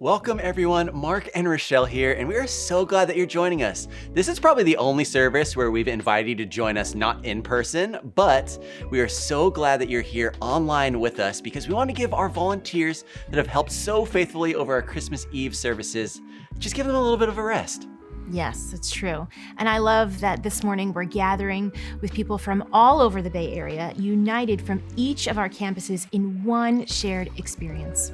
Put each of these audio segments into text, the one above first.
Welcome everyone, Mark and Rochelle here, and we are so glad that you're joining us. This is probably the only service where we've invited you to join us not in person, but we are so glad that you're here online with us because we want to give our volunteers that have helped so faithfully over our Christmas Eve services, just give them a little bit of a rest. Yes, it's true. And I love that this morning we're gathering with people from all over the Bay Area, united from each of our campuses in one shared experience.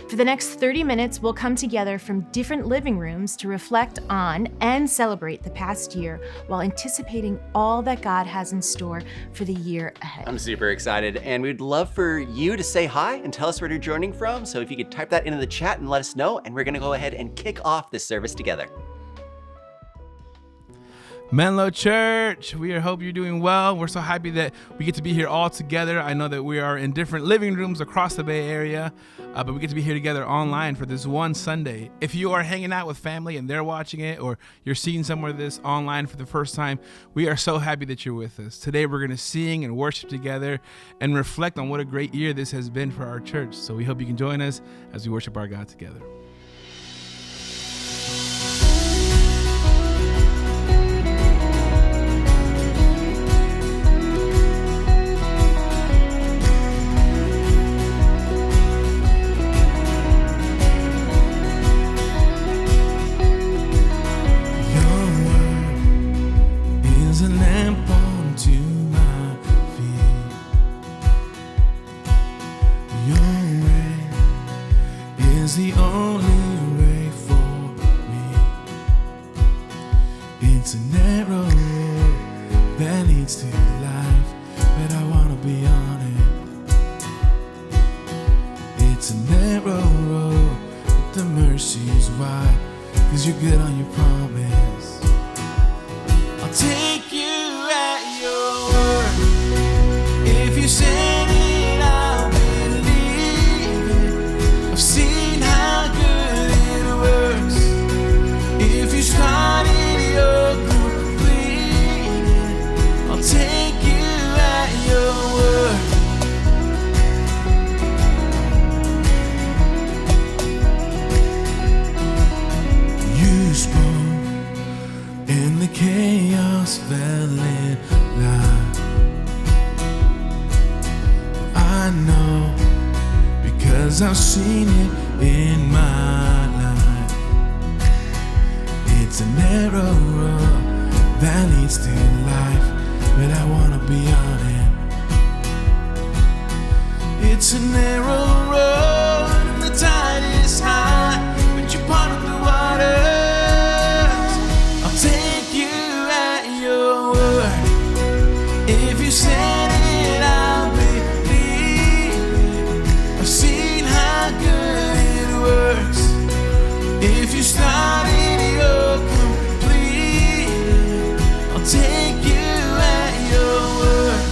For the next 30 minutes, we'll come together from different living rooms to reflect on and celebrate the past year while anticipating all that God has in store for the year ahead. I'm super excited, and we'd love for you to say hi and tell us where you're joining from. So if you could type that into the chat and let us know, and we're going to go ahead and kick off this service together. Menlo Church, we hope you're doing well. We're so happy that we get to be here all together. I know that we are in different living rooms across the Bay Area, but we get to be here together online for this one Sunday. If you are hanging out with family and they're watching it, or you're seeing somewhere this online for the first time, we are so happy that you're with us. Today we're going to sing and worship together and reflect on what a great year this has been for our church. So we hope you can join us as we worship our God together. The only way for me. It's a narrow road that leads to life, but I wanna be on it. It's a narrow road, but the mercy is wide, 'cause you're good on your promise. I'll take you at your word. If you said it, I'll believe it. I've seen how good it works. If you started, you'll complete it. I'll take you at your word. You spoke and the chaos fell in line. I know, because I've seen it in my life. It's a narrow road that leads to life, but I wanna be on it. It's a narrow road and the tide is high, but you part the waters. I'll take you at your word. If you said it, I'll believe it. I've seen how good it works. If you started, you'll complete it. I'll take you at your word.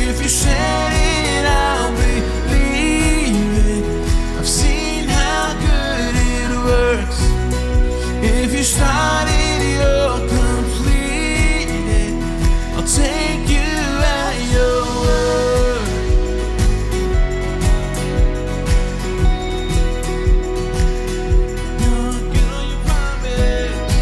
If you said it, I'll believe it. I've seen how good it works. If you started, you'll complete it. I'll take you at your word. You're good on your promise.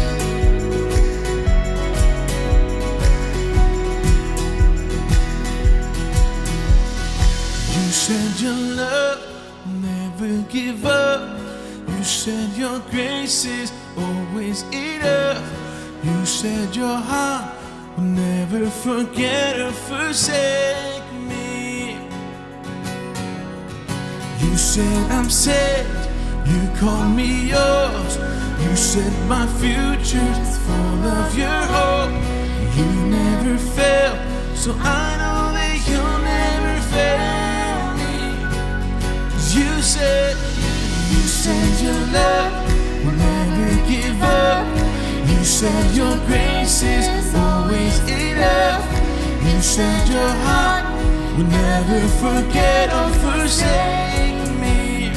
You said your love will never give up. You said your grace is always enough. You said your heart will never forget or forsake me. You said I'm saved, you called me yours. You said my future's full of your hope. You never fail, so I know that you'll never fail me. 'Cause you said your love will never give up. You said your grace is always enough. You said your heart will never forget or forsake me.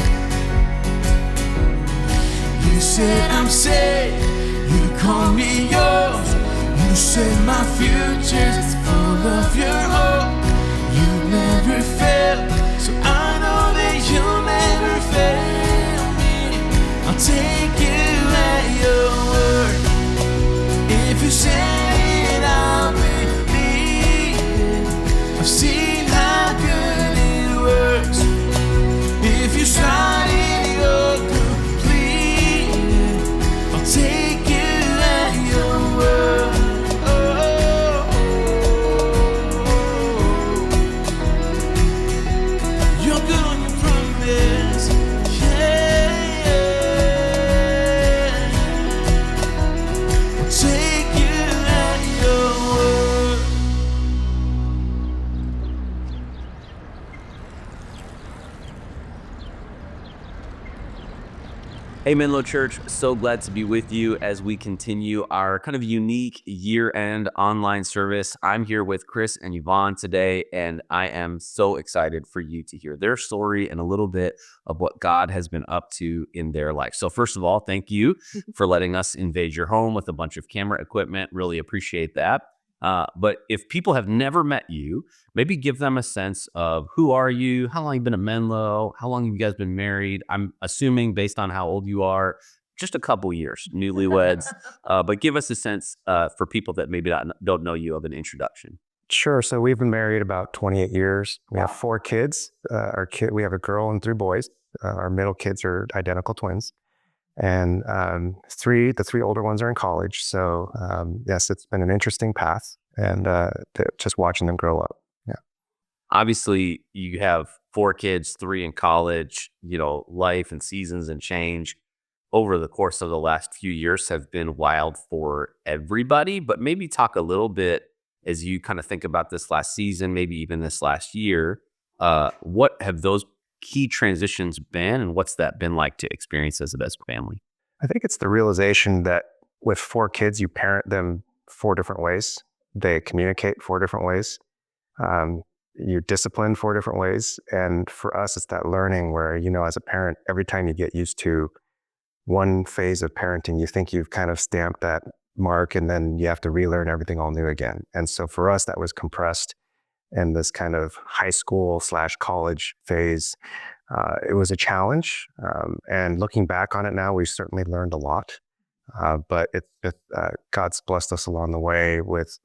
You said I'm saved, you call me yours. You said my future's full of your hope. You never fail, so I know that you'll never fail me. Hey, Menlo Church, so glad to be with you as we continue our kind of unique year-end online service. I'm here with Chris and Yvonne today, and I am so excited for you to hear their story and a little bit of what God has been up to in their life. So first of all, thank you for letting us invade your home with a bunch of camera equipment. Really appreciate that. But if people have never met you, maybe give them a sense of who are you, how long you've been at Menlo, how long have you guys been married? I'm assuming based on how old you are, just a couple years, newlyweds. But give us a sense for people that maybe don't know you of an introduction. Sure. So we've been married about 28 years. We have 4 kids. We have a girl and 3 boys. Our middle kids are identical twins. And the 3 older ones are in college. So yes, it's been an interesting path, and just watching them grow up. Yeah. Obviously, you have 4 kids, 3 in college. Life and seasons and change over the course of the last few years have been wild for everybody. But maybe talk a little bit as you kind of think about this last season, maybe even this last year. What have those key transitions been, and what's that been like to experience as a best family? I think it's the realization that with 4 kids, you parent them 4 different ways. They communicate 4 different ways. You're disciplined 4 different ways. And for us, it's that learning where, as a parent, every time you get used to one phase of parenting, you think you've kind of stamped that mark, and then you have to relearn everything all new again. And so for us, that was compressed in this kind of high school / college phase. It was a challenge. And looking back on it now, we've certainly learned a lot. But God's blessed us along the way with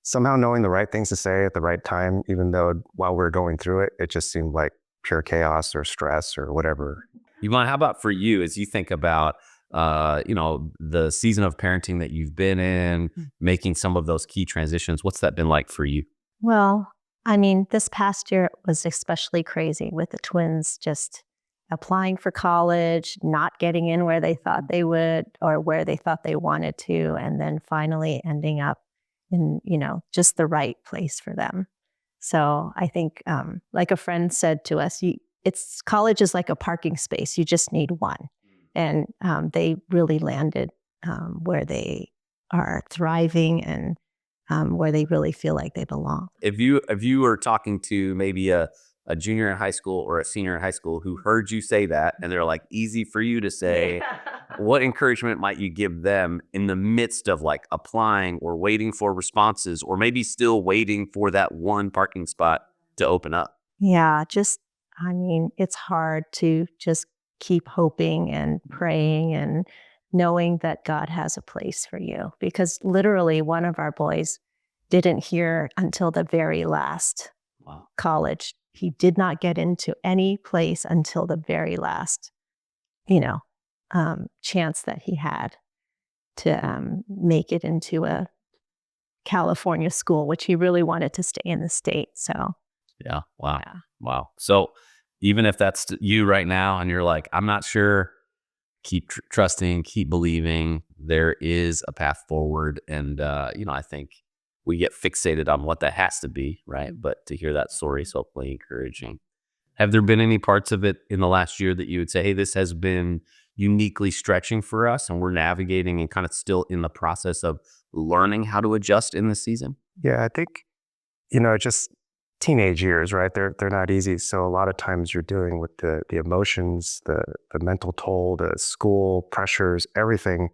somehow knowing the right things to say at the right time, even though while we're going through it, it just seemed like pure chaos or stress or whatever. Yvonne, how about for you as you think about, the season of parenting that you've been in, making some of those key transitions? What's that been like for you? Well, this past year was especially crazy with the twins just applying for college, not getting in where they thought they would or where they thought they wanted to, and then finally ending up in, just the right place for them. So I think, like a friend said to us, college is like a parking space. You just need one. And they really landed where they are thriving and where they really feel like they belong. If you were talking to maybe a junior in high school or a senior in high school who heard you say that, and they're like, easy for you to say, what encouragement might you give them in the midst of like applying or waiting for responses, or maybe still waiting for that one parking spot to open up? Yeah, it's hard to just keep hoping and praying and knowing that God has a place for you. Because literally one of our boys didn't hear until the very last college. He did not get into any place until the very last, chance that he had to make it into a California school, which he really wanted to stay in the state. So, yeah. Wow. Yeah. Wow. So even if that's you right now and you're like, I'm not sure, keep trusting, keep believing. There is a path forward. And, I think we get fixated on what that has to be, right? But to hear that story is hopefully encouraging. Have there been any parts of it in the last year that you would say, hey, this has been uniquely stretching for us and we're navigating and kind of still in the process of learning how to adjust in this season? Yeah, I think, just teenage years, right? They're not easy. So a lot of times you're dealing with the emotions, the mental toll, the school pressures, everything.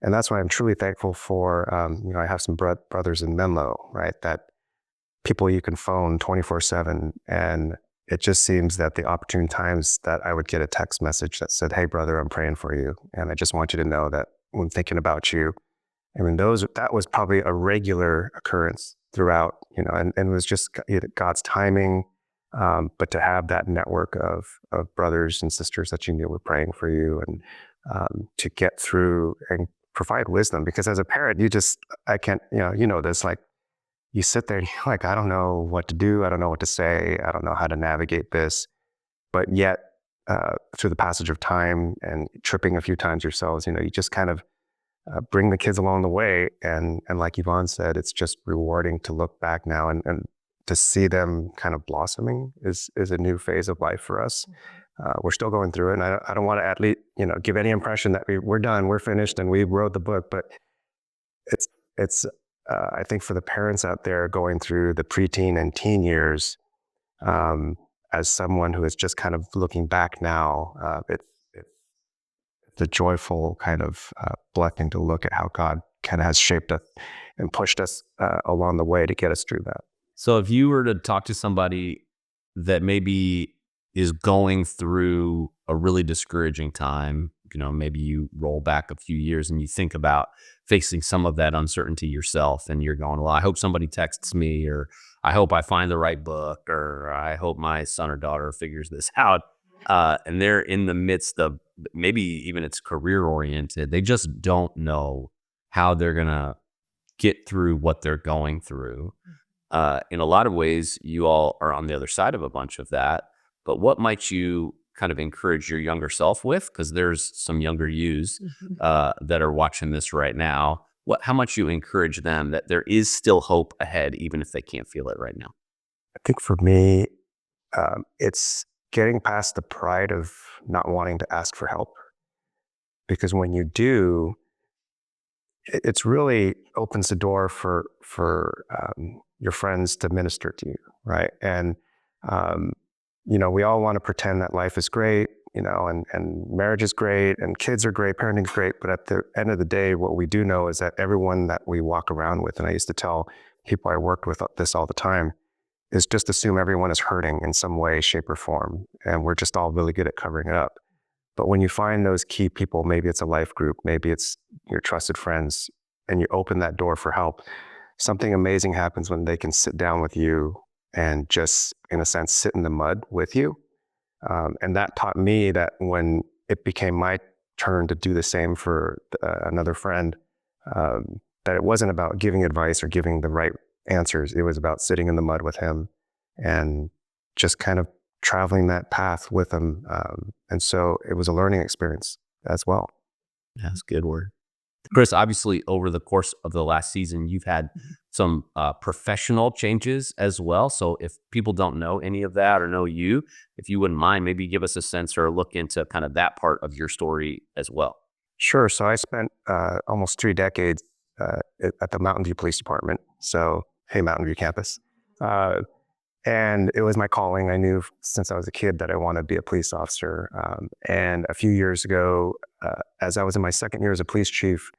And that's why I'm truly thankful for, I have some brothers in Menlo, right? That people you can phone 24/7. And it just seems that the opportune times that I would get a text message that said, hey, brother, I'm praying for you. And I just want you to know that when thinking about you, that was probably a regular occurrence throughout, and it was just God's timing. But to have that network of brothers and sisters that you knew were praying for you, and to get through and provide wisdom, because as a parent, I can't, this, like, you sit there and you're like, I don't know what to do. I don't know what to say. I don't know how to navigate this. But yet, through the passage of time and tripping a few times yourselves, you just kind of bring the kids along the way. And like Yvonne said, it's just rewarding to look back now and to see them kind of blossoming is a new phase of life for us. We're still going through it, and I don't want to at least give any impression that we're done, we're finished, and we wrote the book. But it's I think for the parents out there going through the preteen and teen years, as someone who is just kind of looking back now, it's a joyful kind of blessing to look at how God kind of has shaped us and pushed us along the way to get us through that. So if you were to talk to somebody that maybe is going through a really discouraging time, maybe you roll back a few years and you think about facing some of that uncertainty yourself, and you're going, well, I hope somebody texts me, or I hope I find the right book, or I hope my son or daughter figures this out. And they're in the midst of, maybe even it's career oriented. They just don't know how they're going to get through what they're going through. In a lot of ways, you all are on the other side of a bunch of that. But what might you kind of encourage your younger self with? Because there's some younger yous that are watching this right now. How much you encourage them that there is still hope ahead, even if they can't feel it right now? I think for me, it's getting past the pride of not wanting to ask for help. Because when you do, it's really opens the door for your friends to minister to you, right? And we all want to pretend that life is great, and marriage is great, and kids are great, parenting's great. But at the end of the day, what we do know is that everyone that we walk around with, and I used to tell people I worked with this all the time, is just assume everyone is hurting in some way, shape, or form, and we're just all really good at covering it up. But when you find those key people, maybe it's a life group, maybe it's your trusted friends, and you open that door for help, something amazing happens when they can sit down with you and just, in a sense, sit in the mud with you. And that taught me that when it became my turn to do the same for another friend, that it wasn't about giving advice or giving the right answers. It was about sitting in the mud with him and just kind of traveling that path with him. And so it was a learning experience as well. That's a good word. Chris, obviously, over the course of the last season, you've had some professional changes as well. So if people don't know any of that or know you, if you wouldn't mind, maybe give us a sense or a look into kind of that part of your story as well. Sure. So I spent almost 3 decades at the Mountain View Police Department. So, hey, Mountain View campus. And it was my calling. I knew since I was a kid that I wanted to be a police officer. And a few years ago, as I was in my second year as a police chief,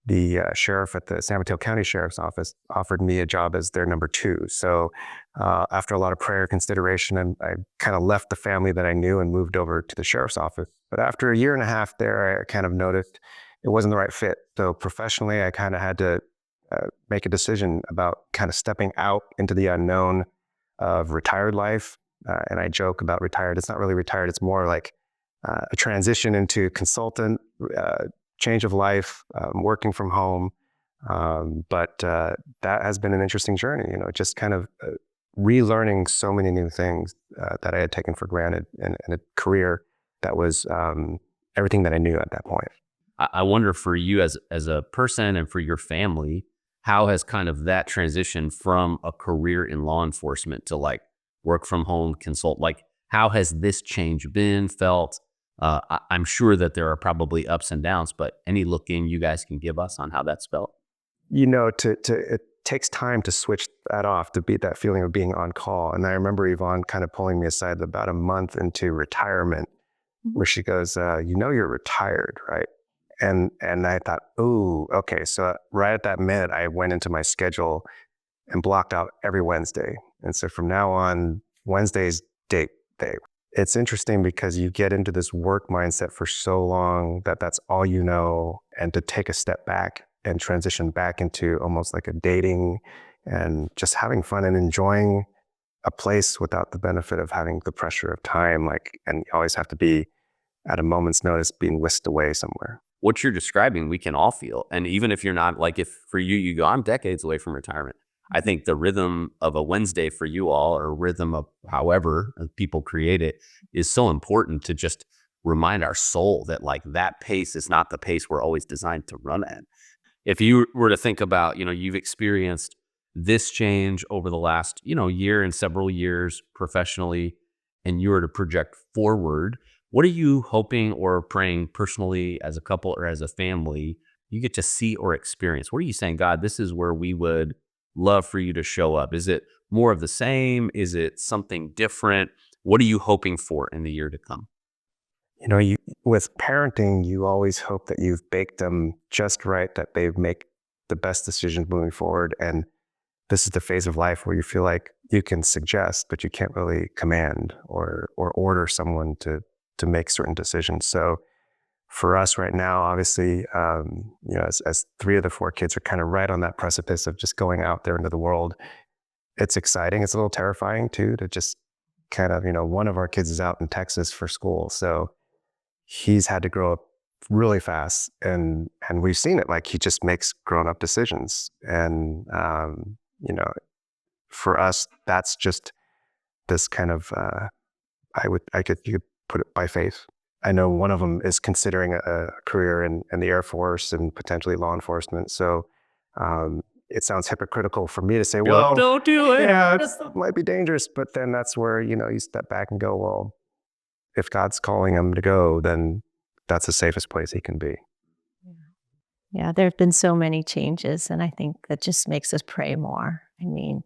the sheriff at the San Mateo County Sheriff's Office offered me a job as their number 2. So after a lot of prayer consideration, I kind of left the family that I knew and moved over to the sheriff's office. But after a year and a half there, I kind of noticed it wasn't the right fit. So professionally, I kind of had to make a decision about kind of stepping out into the unknown of retired life. And I joke about retired. It's not really retired. It's more like a transition into consultant, change of life, working from home. But that has been an interesting journey, just kind of relearning so many new things that I had taken for granted in a career that was everything that I knew at that point. I wonder for you as a person and for your family, how has kind of that transition from a career in law enforcement to like work from home consult, like how has this change been felt? I'm sure that there are probably ups and downs, but any look in you guys can give us on how that's felt? It takes time to switch that off, to beat that feeling of being on call. And I remember Yvonne kind of pulling me aside about a month into retirement, where she goes, you're retired, right? And I thought, oh, okay. So right at that minute, I went into my schedule and blocked out every Wednesday. And so from now on, Wednesday's date day. It's interesting because you get into this work mindset for so long that that's all you know, and to take a step back and transition back into almost like a dating and just having fun and enjoying a place without the benefit of having the pressure of time, and you always have to be at a moment's notice being whisked away somewhere. What you're describing, we can all feel. And even if you're not, like if for you go, I'm decades away from retirement. I think the rhythm of a Wednesday for you all, or rhythm of however people create it, is so important to just remind our soul that like that pace is not the pace we're always designed to run at. If you were to think about, you've experienced this change over the last, year and several years professionally, and you were to project forward, what are you hoping or praying personally as a couple or as a family you get to see or experience? What are you saying, God, this is where we would love for you to show up? Is it more of the same? Is it something different? What are you hoping for in the year to come? You know, with parenting, you always hope that you've baked them just right, that they make the best decisions moving forward. And this is the phase of life where you feel like you can suggest, but you can't really command or order someone to make certain decisions. So for us right now, obviously, as 3 of the 4 kids are kind of right on that precipice of just going out there into the world, it's exciting. It's a little terrifying too, to just kind of, one of our kids is out in Texas for school. So he's had to grow up really fast, and we've seen it. Like, he just makes grown-up decisions. And, for us, that's just this kind of, you could put it by faith. I know one of them is considering a career in the Air Force and potentially law enforcement. So it sounds hypocritical for me to say, well, don't do it. yeah, it might be dangerous. But then that's where, you step back and go, well, if God's calling him to go, then that's the safest place he can be. Yeah, there have been so many changes, and I think that just makes us pray more. I mean,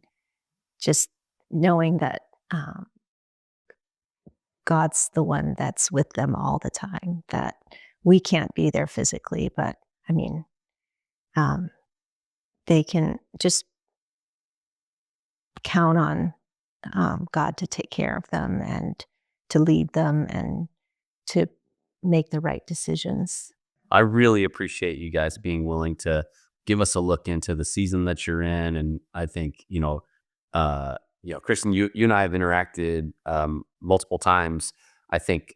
just knowing that God's the one that's with them all the time, that we can't be there physically, but I mean, they can just count on God to take care of them and to lead them and to make the right decisions. I really appreciate you guys being willing to give us a look into the season that you're in. And I think, Kristen, you and I have interacted multiple times. I think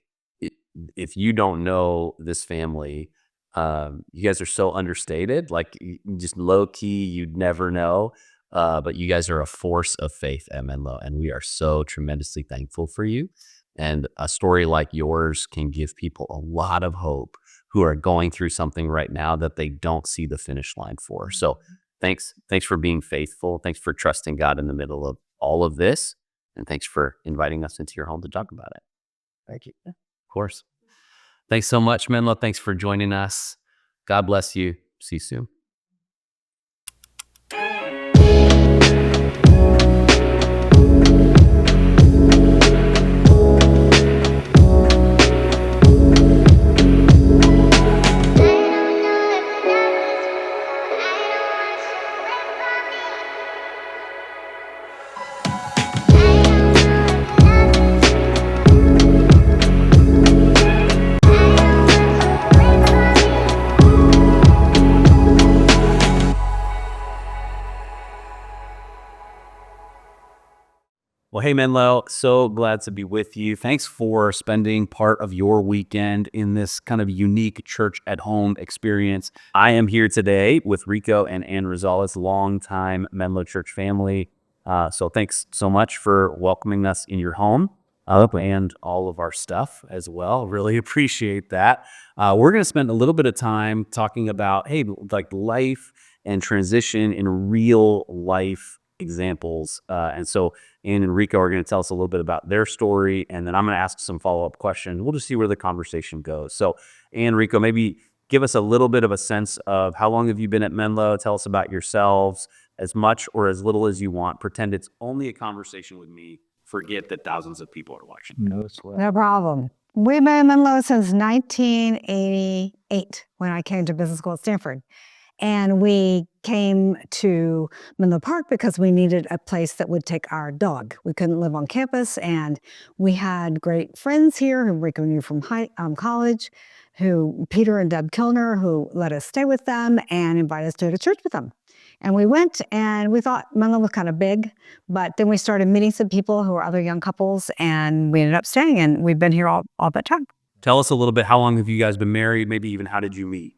if you don't know this family, you guys are so understated, like just low key, you'd never know. But you guys are a force of faith at Menlo, and we are so tremendously thankful for you. And a story like yours can give people a lot of hope who are going through something right now that they don't see the finish line for. So thanks for being faithful. Thanks for trusting God in the middle of all of this. And thanks for inviting us into your home to talk about it. Thank you. Of course. Thanks so much, Menlo. Thanks for joining us. God bless you. See you soon. Well, hey, Menlo, so glad to be with you. Thanks for spending part of your weekend in this kind of unique church at home experience. I am here today with Rico and Ann Rosales, longtime Menlo Church family. So thanks so much for welcoming us in your home and all of our stuff as well. Really appreciate that. We're going to spend a little bit of time talking about, hey, like life and transition in real life examples. And so Ann and Rico are going to tell us a little bit about their story, and then I'm going to ask some follow-up questions. We'll just see where the conversation goes. So Ann, Rico, maybe give us a little bit of a sense of how long have you been at Menlo? Tell us about yourselves, as much or as little as you want. Pretend it's only a conversation with me. Forget that thousands of people are watching. No sweat. No problem. We've been in Menlo since 1988 when I came to business school at Stanford. And we came to Menlo Park because we needed a place that would take our dog. We couldn't live on campus, and we had great friends here who Rico knew from college, Peter and Deb Kilner, who let us stay with them and invited us to go to church with them. And we went, and we thought Menlo was kind of big, but then we started meeting some people who were other young couples, and we ended up staying, and we've been here all that time. Tell us a little bit, how long have you guys been married? Maybe even how did you meet?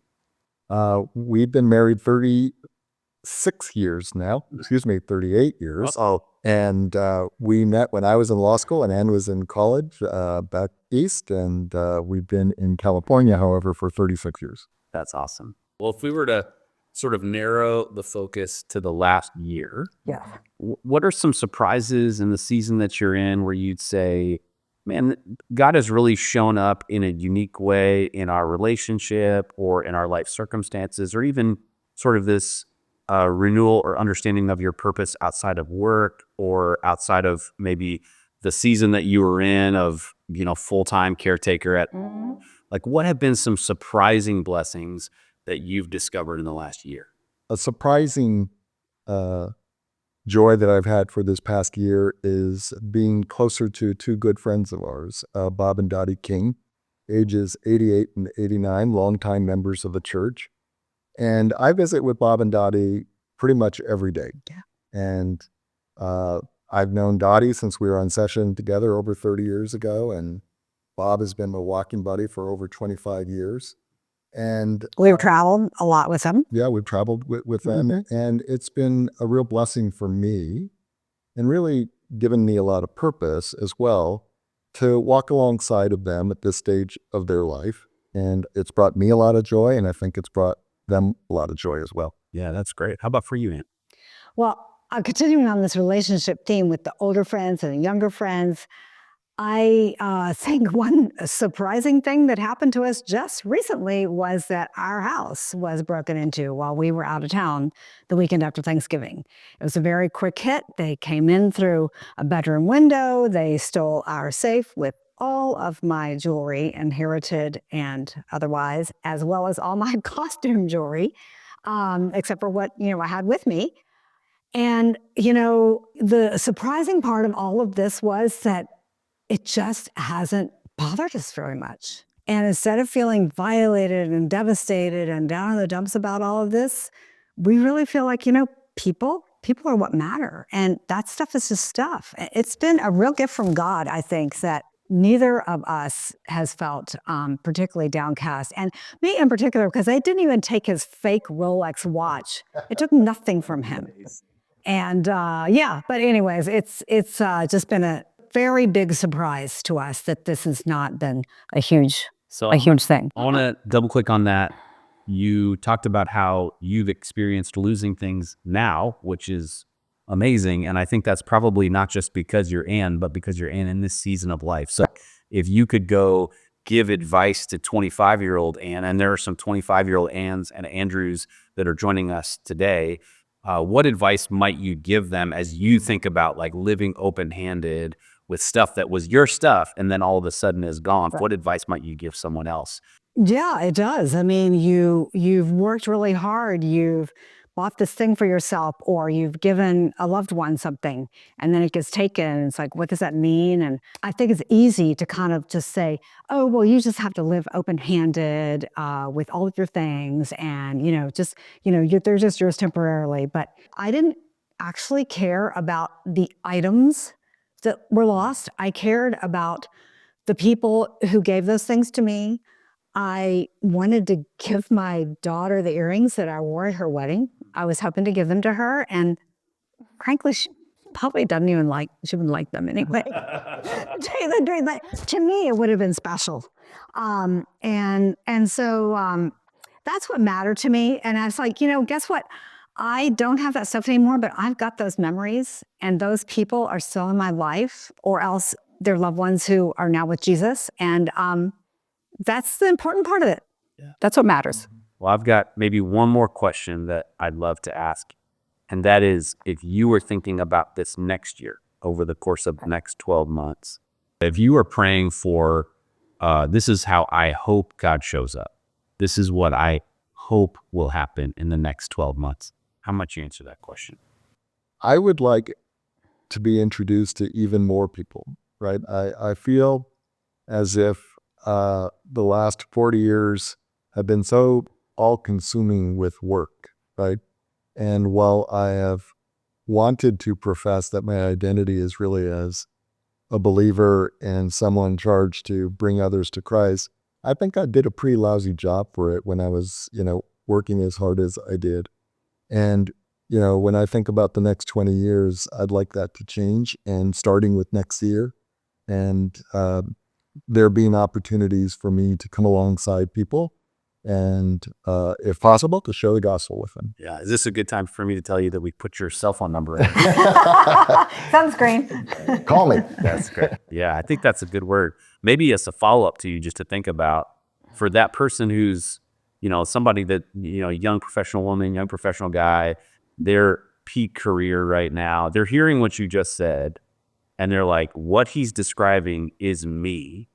We've been married 36 years now, 38 years. Uh-oh. And we met when I was in law school and Ann was in college back east. And we've been in California, however, for 36 years. That's awesome. Well, if we were to sort of narrow the focus to the last year, Yeah. what are some surprises in the season that you're in where you'd say, man, God has really shown up in a unique way in our relationship or in our life circumstances, or even sort of this renewal or understanding of your purpose outside of work or outside of maybe the season that you were in of, full-time caretaker at, like, what have been some surprising blessings that you've discovered in the last year? A surprising joy that I've had for this past year is being closer to two good friends of ours, Bob and Dottie King, ages 88 and 89, longtime members of the church. And I visit with Bob and Dottie pretty much every day. Yeah. And I've known Dottie since we were on session together over 30 years ago, and Bob has been my walking buddy for over 25 years. And We've traveled a lot with them. yeah, we've traveled with them, and it's been a real blessing for me and really given me a lot of purpose as well to walk alongside of them at this stage of their life. And it's brought me a lot of joy, and I think it's brought them a lot of joy as well. Yeah, that's great. How about for you, Ann? Well, continuing on this relationship theme with the older friends and the younger friends, I think one surprising thing that happened to us just recently was that our house was broken into while we were out of town the weekend after Thanksgiving. It was a very quick hit. They came in through a bedroom window. They stole our safe with all of my jewelry, inherited and otherwise, as well as all my costume jewelry, except for what, I had with me. And, the surprising part of all of this was that it just hasn't bothered us very much. And instead of feeling violated and devastated and down in the dumps about all of this, we really feel like, people are what matter. And that stuff is just stuff. It's been a real gift from God, I think, that neither of us has felt particularly downcast. And me in particular, because I didn't even take his fake Rolex watch. It took nothing from him. And but anyways, it's just been a very big surprise to us that this has not been a huge thing. I want to double click on that. You talked about how you've experienced losing things now, which is amazing. And I think that's probably not just because you're Ann, but because you're Ann in this season of life. So if you could go give advice to 25-year-old Ann, and there are some 25-year-old Anns and Andrews that are joining us today, what advice might you give them as you think about like living open-handed with stuff that was your stuff and then all of a sudden is gone? Right. What advice might you give someone else? Yeah, it does. I mean, you've worked really hard. You've bought this thing for yourself, or you've given a loved one something, and then it gets taken. It's like, what does that mean? And I think it's easy to kind of just say, oh, well, you just have to live open-handed with all of your things, and they're just yours temporarily. But I didn't actually care about the items that were lost. I cared about the people who gave those things to me. I wanted to give my daughter the earrings that I wore at her wedding. I was hoping to give them to her, and frankly, she probably she wouldn't like them anyway. To me, it would have been special. And so that's what mattered to me. And I was like, guess what? I don't have that stuff anymore, but I've got those memories, and those people are still in my life, or else they're loved ones who are now with Jesus. And that's the important part of it. Yeah. That's what matters. Well, I've got maybe one more question that I'd love to ask. And that is, if you were thinking about this next year, over the course of the next 12 months, if you are praying for, this is how I hope God shows up, this is what I hope will happen in the next 12 months, how much you answer that question? I would like to be introduced to even more people, right? I feel as if the last 40 years have been so all-consuming with work, right? And while I have wanted to profess that my identity is really as a believer and someone charged to bring others to Christ, I think I did a pretty lousy job for it when I was, working as hard as I did. And, when I think about the next 20 years, I'd like that to change, and starting with next year, and there being opportunities for me to come alongside people and if possible, to share the gospel with them. Yeah. Is this a good time for me to tell you that we put your cell phone number in? Sunscreen. Call me. That's great. Yeah, I think that's a good word. Maybe as a follow-up to you, just to think about for that person who's, somebody that, young professional woman, young professional guy, their peak career right now, they're hearing what you just said, and they're like, what he's describing is me.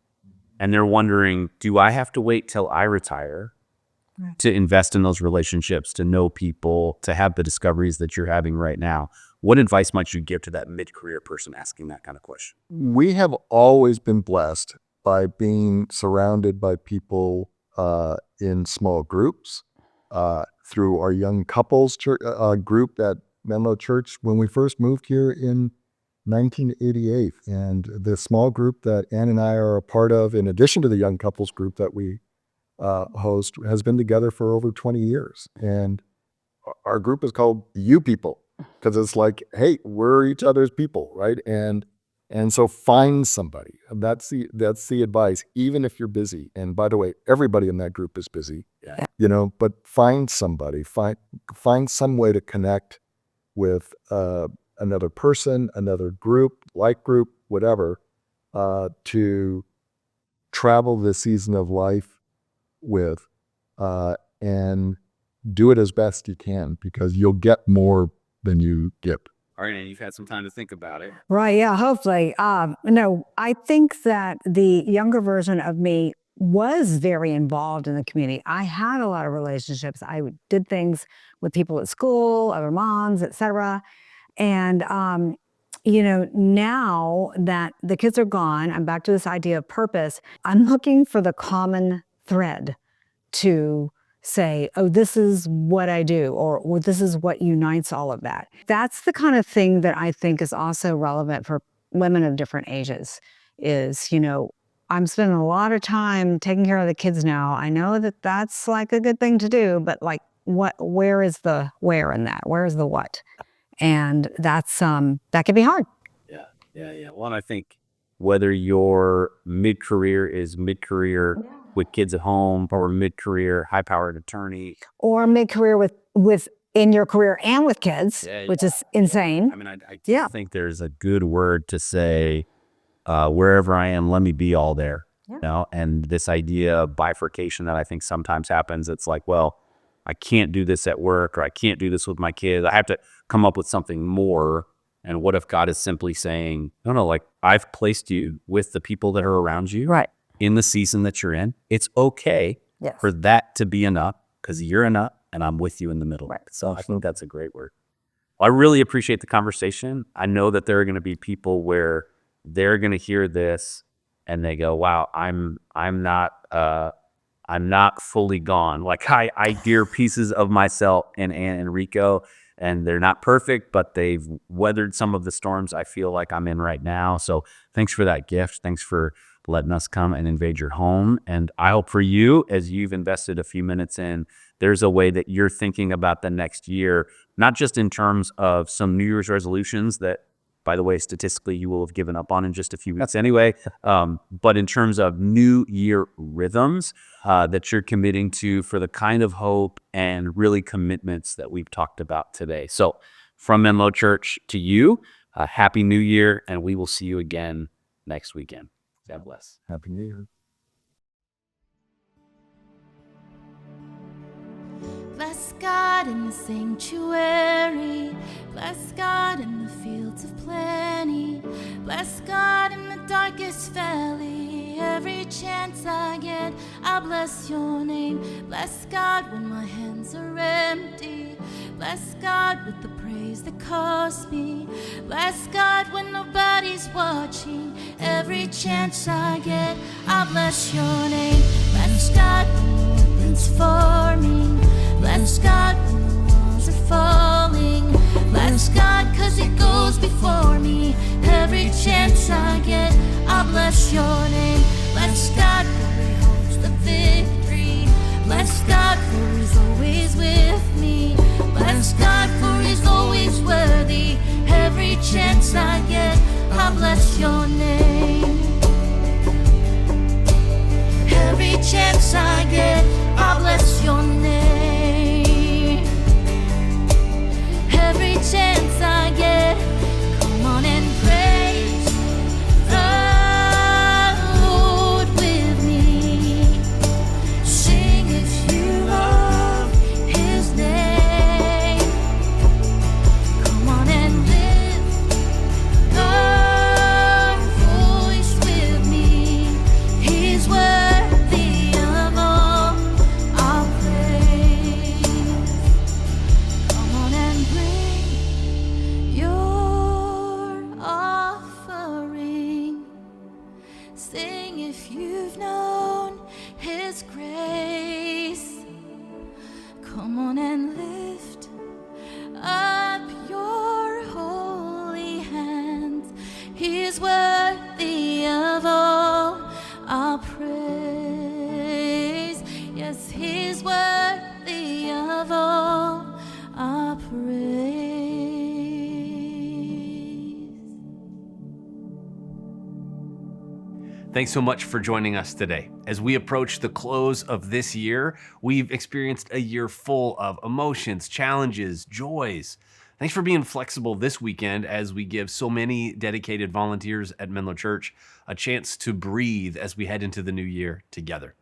And they're wondering, do I have to wait till I retire to invest in those relationships, to know people, to have the discoveries that you're having right now? What advice might you give to that mid-career person asking that kind of question? We have always been blessed by being surrounded by people in small groups through our young couples group at Menlo Church when we first moved here in 1988. And the small group that Ann and I are a part of, in addition to the young couples group that we host, has been together for over 20 years. And our group is called You People, because it's like, hey, we're each other's people, right? And so find somebody. That's the advice, even if you're busy. And by the way, everybody in that group is busy, but find somebody, find some way to connect with another person, another group, whatever, to travel this season of life with, and do it as best you can, because you'll get more than you give. All right, and you've had some time to think about it. Right, yeah, hopefully. No, I think that the younger version of me was very involved in the community. I had a lot of relationships. I did things with people at school, other moms, etc. And, now that the kids are gone, I'm back to this idea of purpose. I'm looking for the common thread to say, oh, this is what I do, or this is what unites all of that. That's the kind of thing that I think is also relevant for women of different ages is, I'm spending a lot of time taking care of the kids now. I know that that's like a good thing to do, but like where is the where in that? Where is the what? And that's, that can be hard. Yeah. Well, and I think whether your mid-career is mid-career with kids at home, or mid-career high-powered attorney, or mid-career with in your career and with kids, which is insane. I mean, I think there's a good word to say, wherever I am, let me be all there. And this idea of bifurcation that I think sometimes happens, it's like, well, I can't do this at work, or I can't do this with my kids. I have to come up with something more. And what if God is simply saying, no, like I've placed you with the people that are around you in the season that you're in. It's okay for that to be enough, because you're enough and I'm with you in the middle. Right. So I think that's a great word. Well, I really appreciate the conversation. I know that there are going to be people where they're going to hear this and they go, wow, I'm not fully gone. Like I hear pieces of myself in Ann and Rico, and they're not perfect, but they've weathered some of the storms I feel like I'm in right now. So thanks for that gift. Thanks for letting us come and invade your home. And I hope for you, as you've invested a few minutes in, there's a way that you're thinking about the next year, not just in terms of some New Year's resolutions that, by the way, statistically, you will have given up on in just a few weeks anyway, but in terms of New Year rhythms that you're committing to for the kind of hope and really commitments that we've talked about today. So from Menlo Church to you, Happy New Year, and we will see you again next weekend. God bless. Happy New Year. Bless God in the sanctuary, bless God in the fields of plenty, bless God in the darkest valley. Every chance I get, I bless your name. Bless God when my hands are empty, bless God with the praise that cost me. Bless God when nobody's watching. Every chance I get, I bless your name. Bless God when nothing's forming. Bless God when the walls are falling. Bless God 'cause He goes before me. Every chance I get, I bless your name. Bless God for He holds the victory. Bless God for He's always with me. Bless God for He's always worthy. Every chance I get, I bless your name. Every chance I get, I bless His grace. Come on and lift up your holy hands. He is worthy of all our praise. Yes, He's worthy of all our praise. Thanks so much for joining us today. As we approach the close of this year, we've experienced a year full of emotions, challenges, joys. Thanks for being flexible this weekend as we give so many dedicated volunteers at Menlo Church a chance to breathe as we head into the new year together.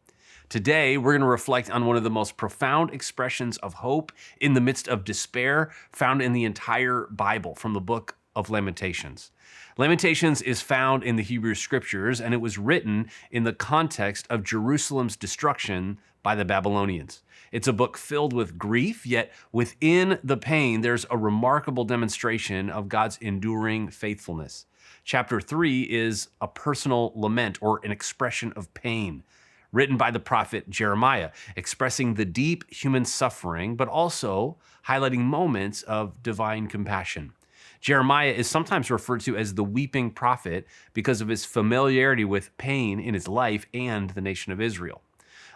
Today, we're going to reflect on one of the most profound expressions of hope in the midst of despair found in the entire Bible, from the book of Lamentations. Lamentations is found in the Hebrew Scriptures, and it was written in the context of Jerusalem's destruction by the Babylonians. It's a book filled with grief, yet within the pain, there's a remarkable demonstration of God's enduring faithfulness. Chapter 3 is a personal lament, or an expression of pain, written by the prophet Jeremiah, expressing the deep human suffering, but also highlighting moments of divine compassion. Jeremiah is sometimes referred to as the weeping prophet because of his familiarity with pain in his life and the nation of Israel.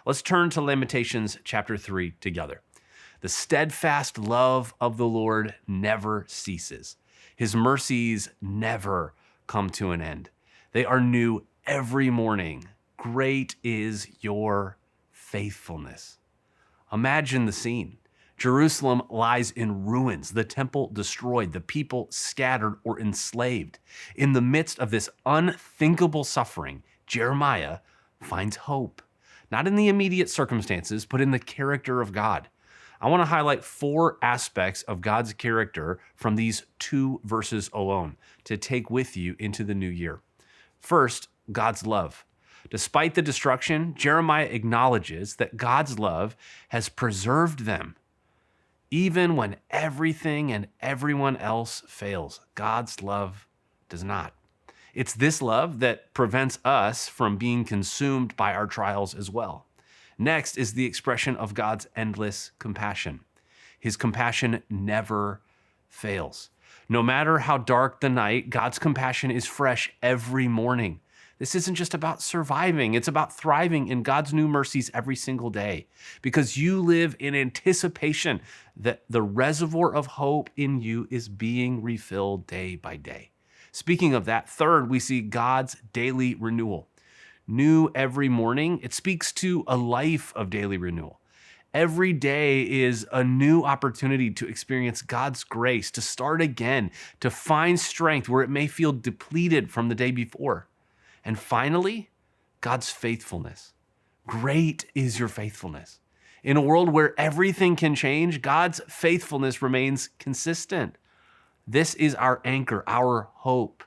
Let's turn to Lamentations chapter 3 together. The steadfast love of the Lord never ceases. His mercies never come to an end. They are new every morning. Great is your faithfulness. Imagine the scene. Jerusalem lies in ruins, the temple destroyed, the people scattered or enslaved. In the midst of this unthinkable suffering, Jeremiah finds hope, not in the immediate circumstances, but in the character of God. I want to highlight 4 aspects of God's character from these 2 verses alone to take with you into the new year. First, God's love. Despite the destruction, Jeremiah acknowledges that God's love has preserved them. Even when everything and everyone else fails, God's love does not. It's this love that prevents us from being consumed by our trials as well. Next is the expression of God's endless compassion. His compassion never fails. No matter how dark the night, God's compassion is fresh every morning. This isn't just about surviving, it's about thriving in God's new mercies every single day, because you live in anticipation that the reservoir of hope in you is being refilled day by day. Speaking of that, third, we see God's daily renewal. New every morning, it speaks to a life of daily renewal. Every day is a new opportunity to experience God's grace, to start again, to find strength where it may feel depleted from the day before. And finally, God's faithfulness. Great is your faithfulness. In a world where everything can change, God's faithfulness remains consistent. This is our anchor, our hope.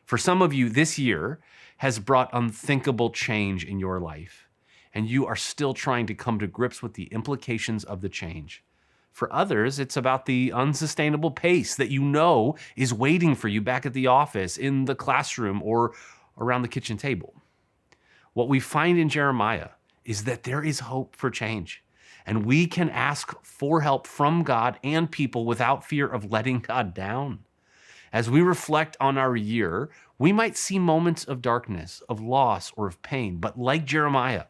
For some of you, this year has brought unthinkable change in your life, and you are still trying to come to grips with the implications of the change. For others, it's about the unsustainable pace that you know is waiting for you back at the office, in the classroom, or around the kitchen table. What we find in Jeremiah is that there is hope for change, and we can ask for help from God and people without fear of letting God down. As we reflect on our year, we might see moments of darkness, of loss, or of pain, but like Jeremiah,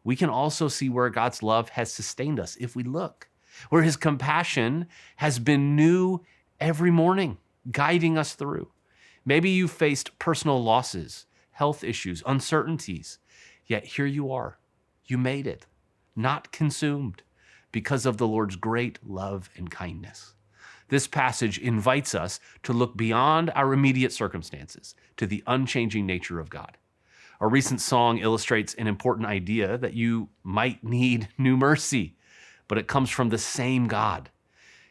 we can also see where God's love has sustained us if we look, where his compassion has been new every morning, guiding us through. Maybe you faced personal losses, health issues, uncertainties, yet here you are. You made it, not consumed, because of the Lord's great love and kindness. This passage invites us to look beyond our immediate circumstances to the unchanging nature of God. A recent song illustrates an important idea that you might need new mercy, but it comes from the same God.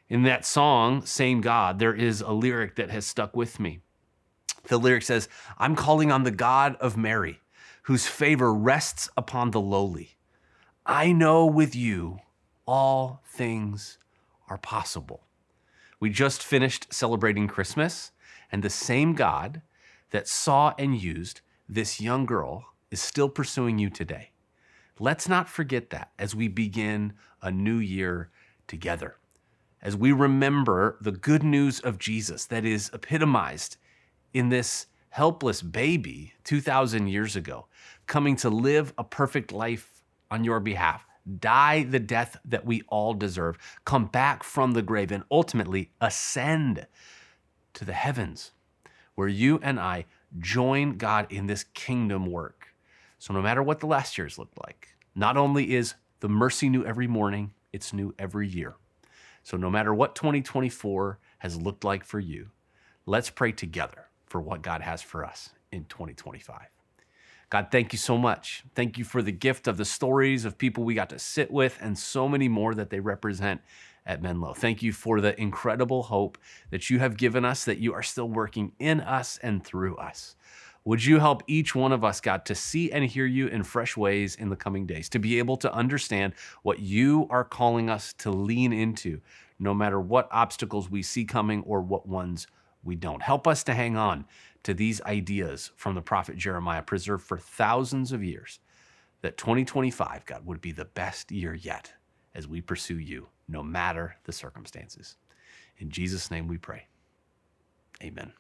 In that song, Same God, there is a lyric that has stuck with me. The lyric says, "I'm calling on the God of Mary, whose favor rests upon the lowly. I know with you all things are possible." We just finished celebrating Christmas, and the same God that saw and used this young girl is still pursuing you today. Let's not forget that as we begin a new year together. As we remember the good news of Jesus that is epitomized in this helpless baby 2,000 years ago, coming to live a perfect life on your behalf, die the death that we all deserve, come back from the grave, and ultimately ascend to the heavens, where you and I join God in this kingdom work. So no matter what the last year's looked like, not only is the mercy new every morning, it's new every year. So no matter what 2024 has looked like for you, let's pray together for what God has for us in 2025. God, thank you so much. Thank you for the gift of the stories of people we got to sit with and so many more that they represent at Menlo. Thank you for the incredible hope that you have given us, that you are still working in us and through us. Would you help each one of us, God, to see and hear you in fresh ways in the coming days, to be able to understand what you are calling us to lean into, no matter what obstacles we see coming or what ones we don't. Help us to hang on to these ideas from the prophet Jeremiah, preserved for thousands of years, that 2025, God, would be the best year yet as we pursue you, no matter the circumstances. In Jesus' name we pray. Amen.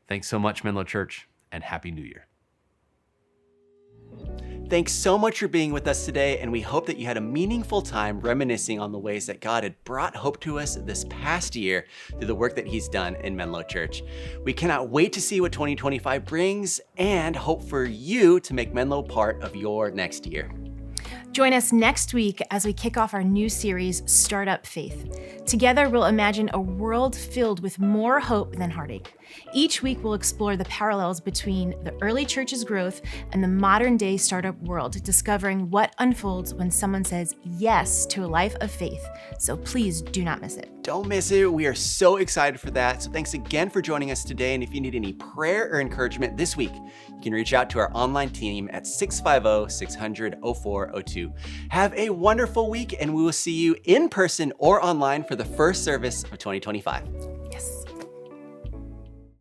Thanks so much, Menlo Church, and Happy New Year. Thanks so much for being with us today, and we hope that you had a meaningful time reminiscing on the ways that God had brought hope to us this past year through the work that he's done in Menlo Church. We cannot wait to see what 2025 brings and hope for you to make Menlo part of your next year. Join us next week as we kick off our new series, Startup Faith. Together, we'll imagine a world filled with more hope than heartache. Each week, we'll explore the parallels between the early church's growth and the modern-day startup world, discovering what unfolds when someone says yes to a life of faith. So please do not miss it. Don't miss it. We are so excited for that. So thanks again for joining us today. And if you need any prayer or encouragement this week, you can reach out to our online team at 650-600-0402. Have a wonderful week, and we will see you in person or online for the first service of 2025. Yes.